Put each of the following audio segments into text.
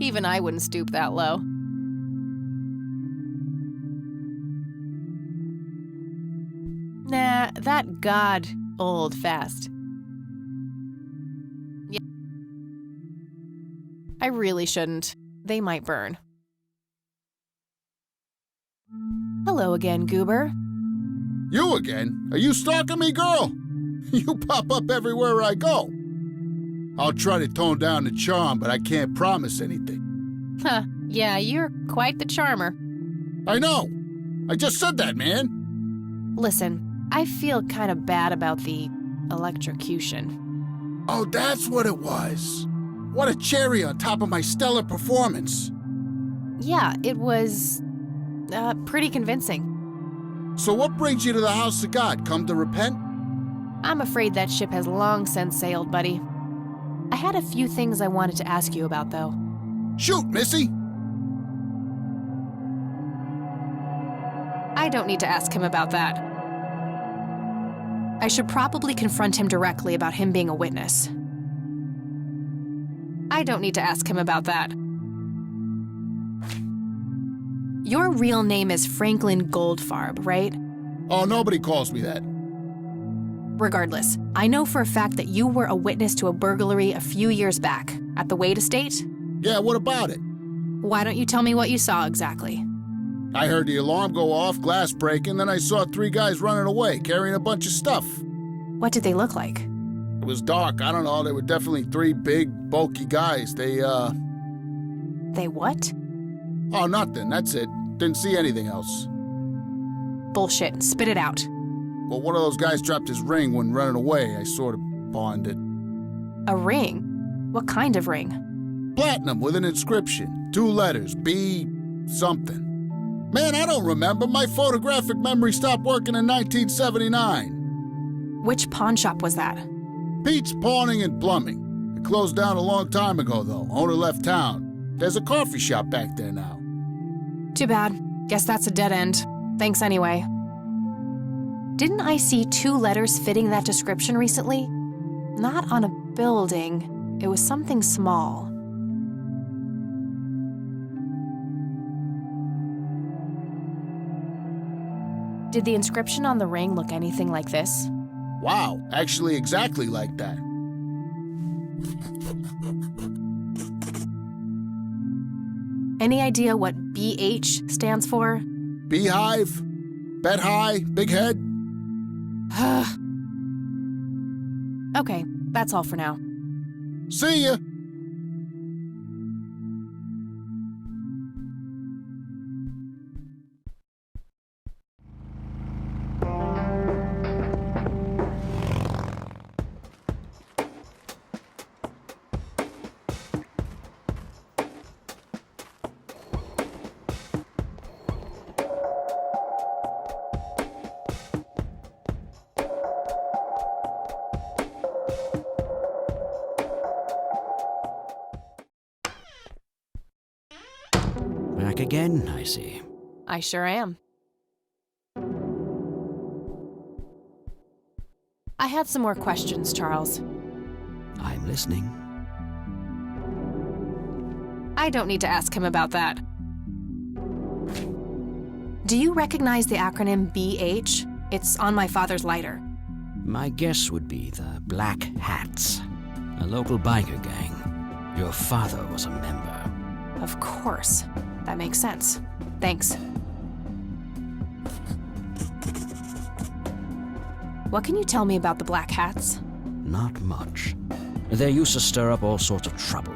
Even I wouldn't stoop that low. Nah, that god old fast. Yeah. I really shouldn't. They might burn. Hello again, Goober. You again? Are you stalking me, girl? You pop up everywhere I go. I'll try to tone down the charm, but I can't promise anything. Yeah, you're quite the charmer. I know. I just said that, man. Listen, I feel kind of bad about the electrocution. Oh, that's what it was. What a cherry on top of my stellar performance. Yeah, it was pretty convincing. So what brings you to the house of God? Come to repent? I'm afraid that ship has long since sailed, buddy. I had a few things I wanted to ask you about, though. Shoot, Missy! I don't need to ask him about that. I should probably confront him directly about him being a witness. I don't need to ask him about that. Your real name is Franklin Goldfarb, right? Oh, nobody calls me that. Regardless, I know for a fact that you were a witness to a burglary a few years back at the Wade estate. Yeah, what about it? Why don't you tell me what you saw exactly? I heard the alarm go off, glass breaking, then I saw 3 guys running away, carrying a bunch of stuff. What did they look like? It was dark, I don't know, they were definitely 3 big, bulky guys. They what? Oh, nothing, that's it. Didn't see anything else. Bullshit, spit it out. Well, one of those guys dropped his ring when running away. I sort of pawned it. A ring? What kind of ring? Platinum with an inscription. 2 letters, B something. Man, I don't remember. My photographic memory stopped working in 1979. Which pawn shop was that? Pete's Pawning and Plumbing. It closed down a long time ago, though. Owner left town. There's a coffee shop back there now. Too bad. Guess that's a dead end. Thanks anyway. Didn't I see 2 letters fitting that description recently? Not on a building. It was something small. Did the inscription on the ring look anything like this? Wow, actually exactly like that. Any idea what BH stands for? Beehive? Bet high? Big head? Okay, that's all for now. See ya! Back again, I see. I sure am. I had some more questions, Charles. I'm listening. I don't need to ask him about that. Do you recognize the acronym BH? It's on my father's lighter. My guess would be the Black Hats, a local biker gang. Your father was a member. Of course. That makes sense. Thanks. What can you tell me about the Black Hats? Not much. They used to stir up all sorts of trouble,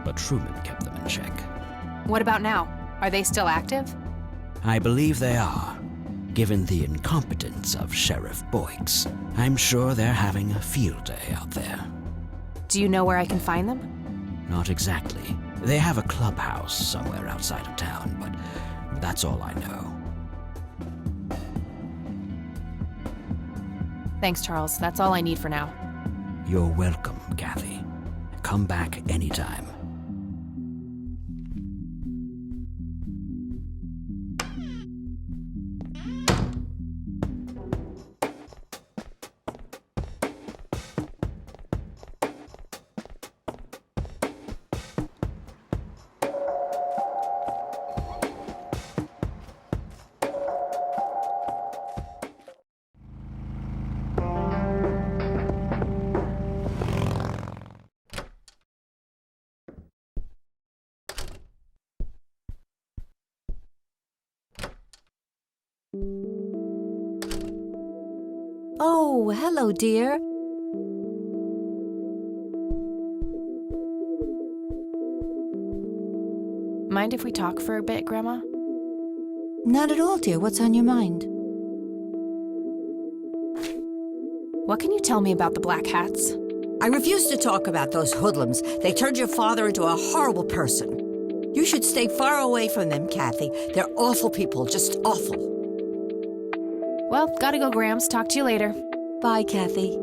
but Truman kept them in check. What about now? Are they still active? I believe they are. Given the incompetence of Sheriff Boyks, I'm sure they're having a field day out there. Do you know where I can find them? Not exactly. They have a clubhouse somewhere outside of town, but that's all I know. Thanks, Charles. That's all I need for now. You're welcome, Kathy. Come back anytime. Oh, hello, dear. Mind if we talk for a bit, Grandma? Not at all, dear. What's on your mind? What can you tell me about the Black Hats? I refuse to talk about those hoodlums. They turned your father into a horrible person. You should stay far away from them, Kathy. They're awful people, just awful. Well, gotta go, Grams. Talk to you later. Bye, Kathy.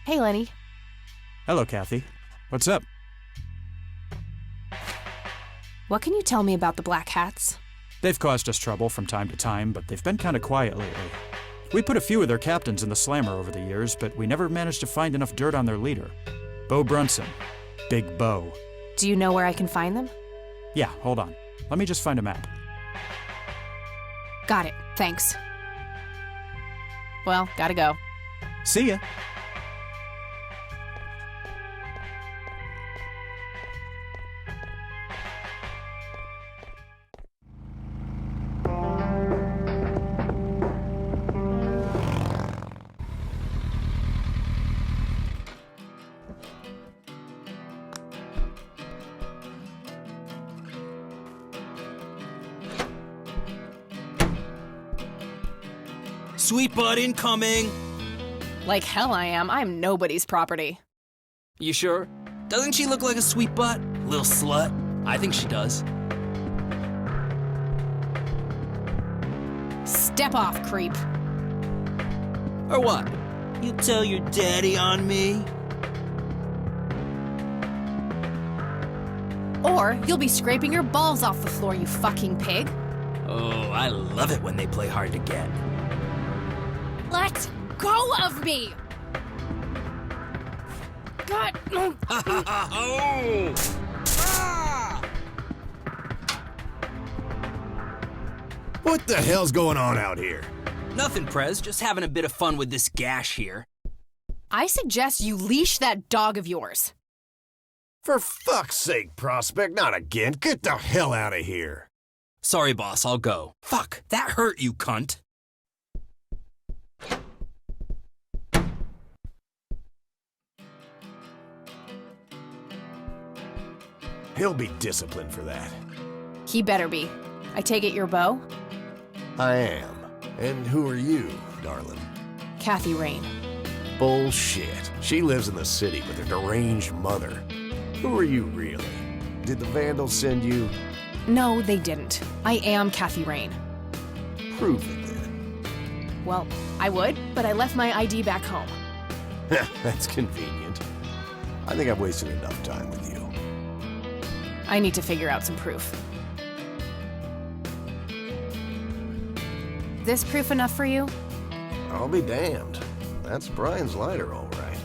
Hey, Lenny. Hello, Kathy. What's up? What can you tell me about the Black Hats? They've caused us trouble from time to time, but they've been kind of quiet lately. We put a few of their captains in the slammer over the years, but we never managed to find enough dirt on their leader. Bo Brunson. Big Bo. Do you know where I can find them? Yeah, hold on. Let me just find a map. Got it. Thanks. Well, gotta go. See ya! Sweet butt incoming! Like hell I am. I'm nobody's property. You sure? Doesn't she look like a sweet butt? Little slut? I think she does. Step off, creep. Or what? You tell your daddy on me? Or you'll be scraping your balls off the floor, you fucking pig. Oh, I love it when they play hard to get. Let go of me! God. Oh! Ah! What the hell's going on out here? Nothing, Prez. Just having a bit of fun with this gash here. I suggest you leash that dog of yours. For fuck's sake, Prospect, not again. Get the hell out of here. Sorry, boss, I'll go. Fuck, that hurt, you cunt. He'll be disciplined for that. He better be. I take it you're Bo? I am. And who are you, darling? Kathy Rain. Bullshit. She lives in the city with her deranged mother. Who are you, really? Did the Vandals send you? No, they didn't. I am Kathy Rain. Prove it, then. Well, I would, but I left my ID back home. That's convenient. I think I've wasted enough time with you. I need to figure out some proof. This proof enough for you? I'll be damned. That's Brian's lighter, all right.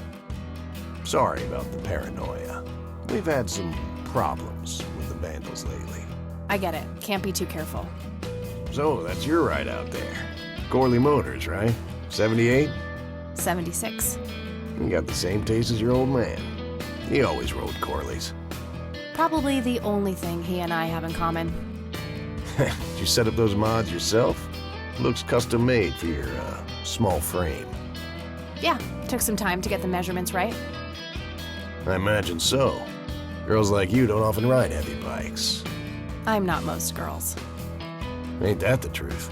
Sorry about the paranoia. We've had some problems with the Vandals lately. I get it. Can't be too careful. So, that's your ride out there. Corley Motors, right? 78? 76. You got the same taste as your old man. He always rode Corleys. Probably the only thing he and I have in common. Did you set up those mods yourself? Looks custom made for your, small frame. Yeah, took some time to get the measurements right. I imagine so. Girls like you don't often ride heavy bikes. I'm not most girls. Ain't that the truth?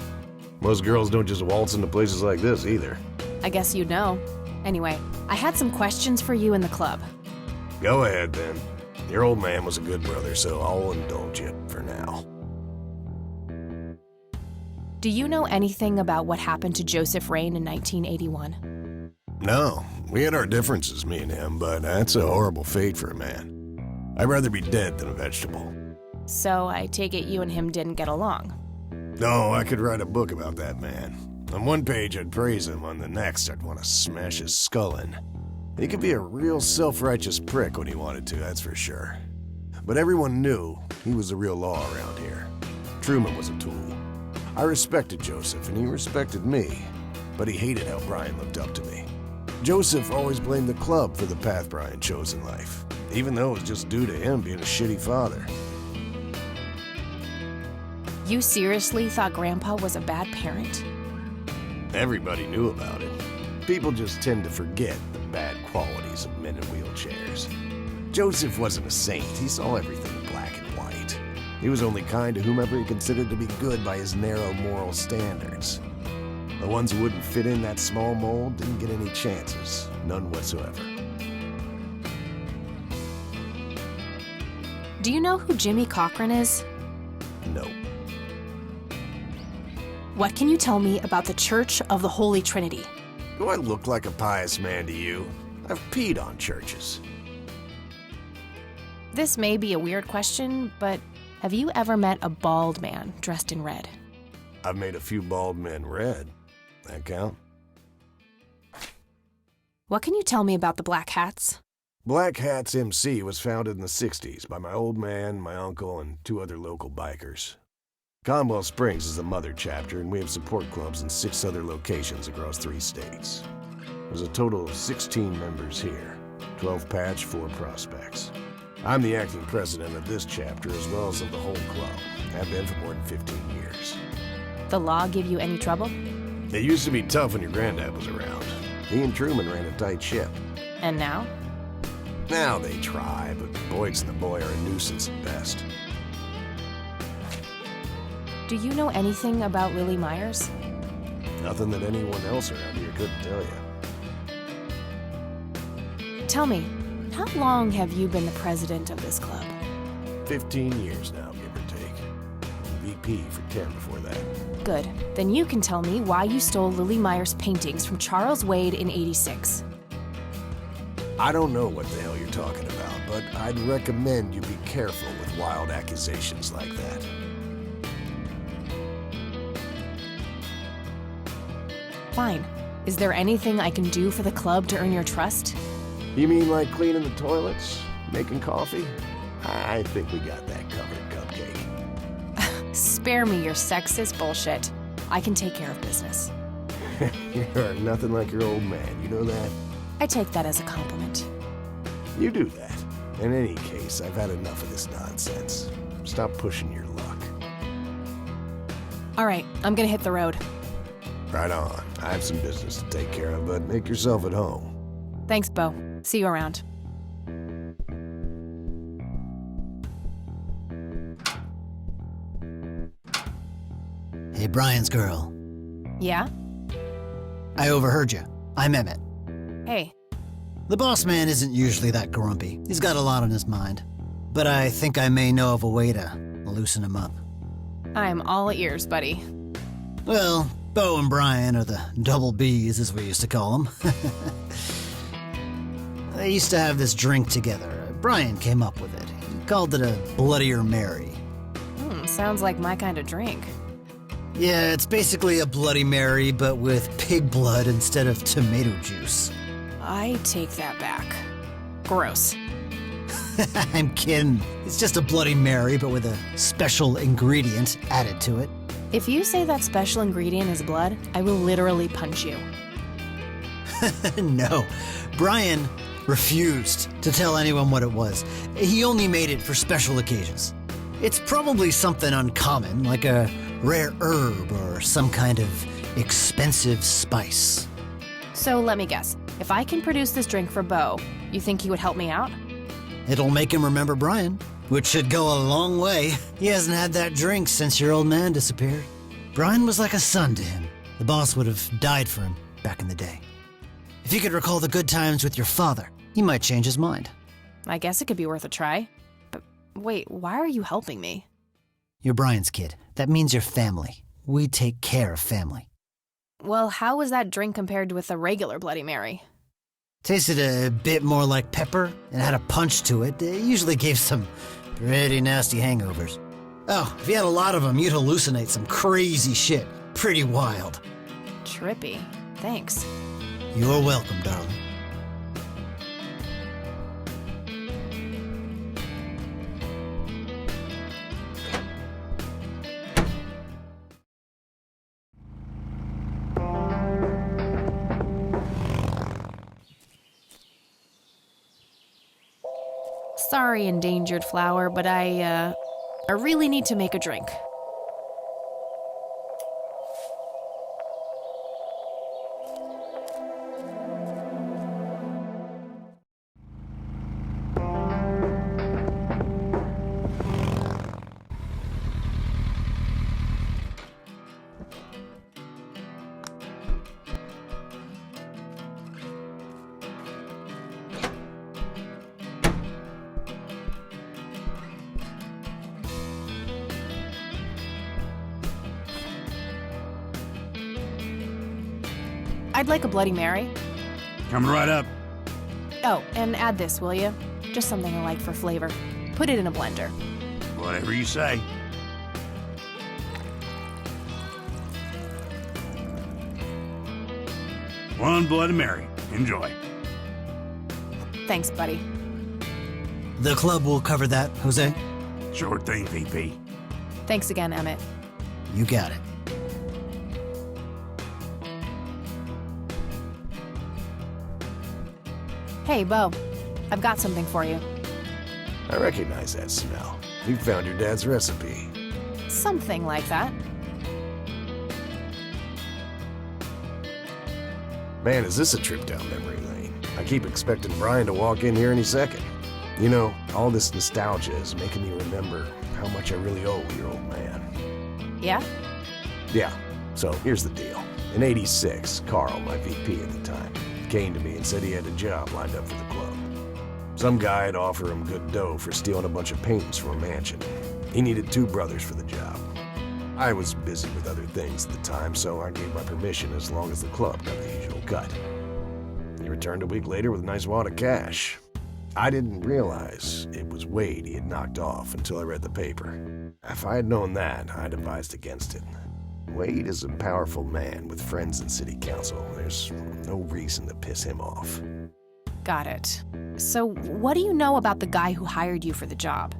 Most girls don't just waltz into places like this, either. I guess you'd know. Anyway, I had some questions for you in the club. Go ahead, then. Your old man was a good brother, so I'll indulge you for now. Do you know anything about what happened to Joseph Rain in 1981? No, we had our differences, me and him, but that's a horrible fate for a man. I'd rather be dead than a vegetable. So I take it you and him didn't get along. No, I could write a book about that man. On one page, I'd praise him. On the next, I'd want to smash his skull in. He could be a real self-righteous prick when he wanted to, that's for sure. But everyone knew he was the real law around here. Truman was a tool. I respected Joseph, and he respected me. But he hated how Brian looked up to me. Joseph always blamed the club for the path Brian chose in life, even though it was just due to him being a shitty father. You seriously thought Grandpa was a bad parent? Everybody knew about it. People just tend to forget the bad qualities of men in wheelchairs. Joseph wasn't a saint. He saw everything in black and white. He was only kind to whomever he considered to be good by his narrow moral standards. The ones who wouldn't fit in that small mold didn't get any chances. None whatsoever. Do you know who Jimmy Cochran is? No. What can you tell me about the Church of the Holy Trinity? Do I look like a pious man to you? I've peed on churches. This may be a weird question, but have you ever met a bald man dressed in red? I've made a few bald men red. That count? What can you tell me about the Black Hats? Black Hats MC was founded in the 60s by my old man, my uncle, and 2 other local bikers. Conwell Springs is the mother chapter, and we have support clubs in 6 other locations across 3 states. There's a total of 16 members here, 12 patch, 4 prospects. I'm the acting president of this chapter as well as of the whole club. I've been for more than 15 years. The law give you any trouble? It used to be tough when your granddad was around. He and Truman ran a tight ship. And now? Now they try, but Boyks and the boy are a nuisance at best. Do you know anything about Lily Myers? Nothing that anyone else around here couldn't tell you. Tell me, how long have you been the president of this club? 15 years now, give or take. VP for 10 before that. Good. Then you can tell me why you stole Lily Myers' paintings from Charles Wade in '86. I don't know what the hell you're talking about, but I'd recommend you be careful with wild accusations like that. Fine. Is there anything I can do for the club to earn your trust? You mean like cleaning the toilets? Making coffee? I think we got that covered, Cupcake. Spare me your sexist bullshit. I can take care of business. You're nothing like your old man, you know that? I take that as a compliment. You do that. In any case, I've had enough of this nonsense. Stop pushing your luck. All right, I'm gonna hit the road. Right on. I have some business to take care of, but make yourself at home. Thanks, Bo. See you around. Hey, Brian's girl. Yeah? I overheard you. I'm Emmett. Hey. The boss man isn't usually that grumpy. He's got a lot on his mind. But I think I may know of a way to loosen him up. I'm all ears, buddy. Well, Bo and Brian are the double Bs, as we used to call them. They used to have this drink together. Brian came up with it. He called it a Bloodier Mary. Sounds like my kind of drink. Yeah, it's basically a Bloody Mary, but with pig blood instead of tomato juice. I take that back. Gross. I'm kidding. It's just a Bloody Mary, but with a special ingredient added to it. If you say that special ingredient is blood, I will literally punch you. No. Brian refused to tell anyone what it was. He only made it for special occasions. It's probably something uncommon, like a rare herb or some kind of expensive spice. So let me guess. If I can produce this drink for Bo, you think he would help me out? It'll make him remember Brian, which should go a long way. He hasn't had that drink since your old man disappeared. Brian was like a son to him. The boss would have died for him back in the day. If you could recall the good times with your father, he might change his mind. I guess it could be worth a try. But wait, why are you helping me? You're Brian's kid. That means you're family. We take care of family. Well, how was that drink compared with a regular Bloody Mary? Tasted a bit more like pepper and had a punch to it. It usually gave some pretty nasty hangovers. Oh, if you had a lot of them, you'd hallucinate some crazy shit. Pretty wild. Trippy. Thanks. You're welcome, darling. Sorry, endangered flower, but I really need to make a drink. I'd like a Bloody Mary. Coming right up. Oh, and add this, will you? Just something I like for flavor. Put it in a blender. Whatever you say. One Bloody Mary. Enjoy. Thanks, buddy. The club will cover that, Jose. Sure thing, VP. Thanks again, Emmett. You got it. Hey, Bo. I've got something for you. I recognize that smell. You found your dad's recipe. Something like that. Man, is this a trip down memory lane. I keep expecting Brian to walk in here any second. You know, all this nostalgia is making me remember how much I really owe your old man. Yeah? Yeah, so here's the deal. In '86, Carl, my VP at the time, came to me and said he had a job lined up for the club. Some guy had offered him good dough for stealing a bunch of paintings from a mansion. He needed 2 brothers for the job. I was busy with other things at the time, so I gave my permission as long as the club got the usual cut. He returned a week later with a nice wad of cash. I didn't realize it was Wade he had knocked off until I read the paper. If I had known that, I'd advised against it. Wade is a powerful man with friends in city council. There's no reason to piss him off. Got it. So, what do you know about the guy who hired you for the job?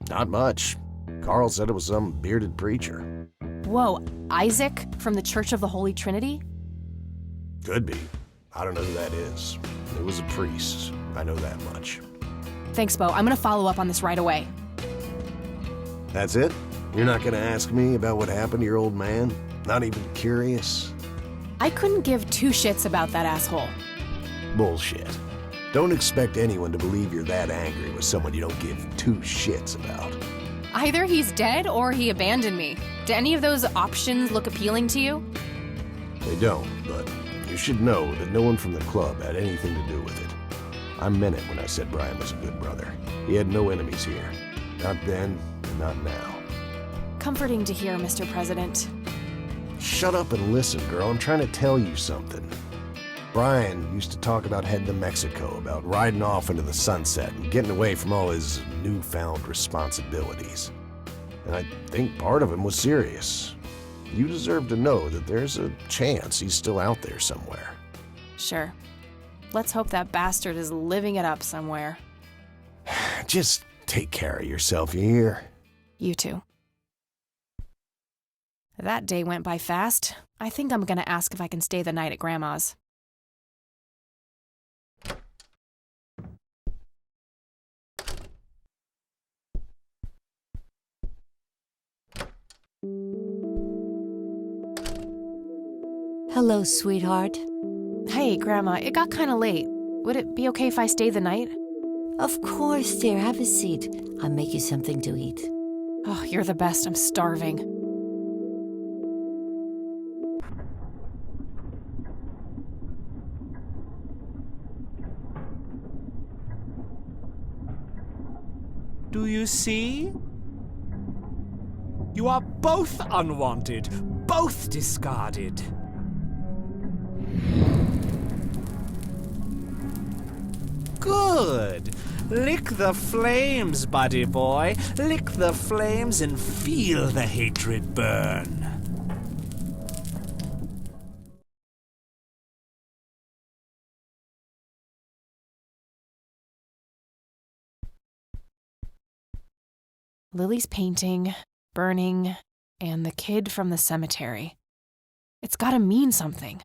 Not much. Carl said it was some bearded preacher. Whoa, Isaac from the Church of the Holy Trinity? Could be. I don't know who that is. It was a priest. I know that much. Thanks, Bo. I'm gonna follow up on this right away. That's it? You're not gonna ask me about what happened to your old man? Not even curious? I couldn't give 2 shits about that asshole. Bullshit. Don't expect anyone to believe you're that angry with someone you don't give 2 shits about. Either he's dead or he abandoned me. Do any of those options look appealing to you? They don't, but you should know that no one from the club had anything to do with it. I meant it when I said Brian was a good brother. He had no enemies here. Not then, and not now. Comforting to hear, Mr. President. Shut up and listen, girl. I'm trying to tell you something. Brian used to talk about heading to Mexico, about riding off into the sunset and getting away from all his newfound responsibilities. And I think part of him was serious. You deserve to know that there's a chance he's still out there somewhere. Sure. Let's hope that bastard is living it up somewhere. Just take care of yourself, you hear? You too. That day went by fast. I think I'm gonna ask if I can stay the night at Grandma's. Hello, sweetheart. Hey, Grandma, it got kinda late. Would it be okay if I stay the night? Of course, dear. Have a seat. I'll make you something to eat. Oh, you're the best. I'm starving. Do you see? You are both unwanted, both discarded. Good. Lick the flames, buddy boy. Lick the flames and feel the hatred burn. Lily's painting, burning, and the kid from the cemetery. It's gotta mean something.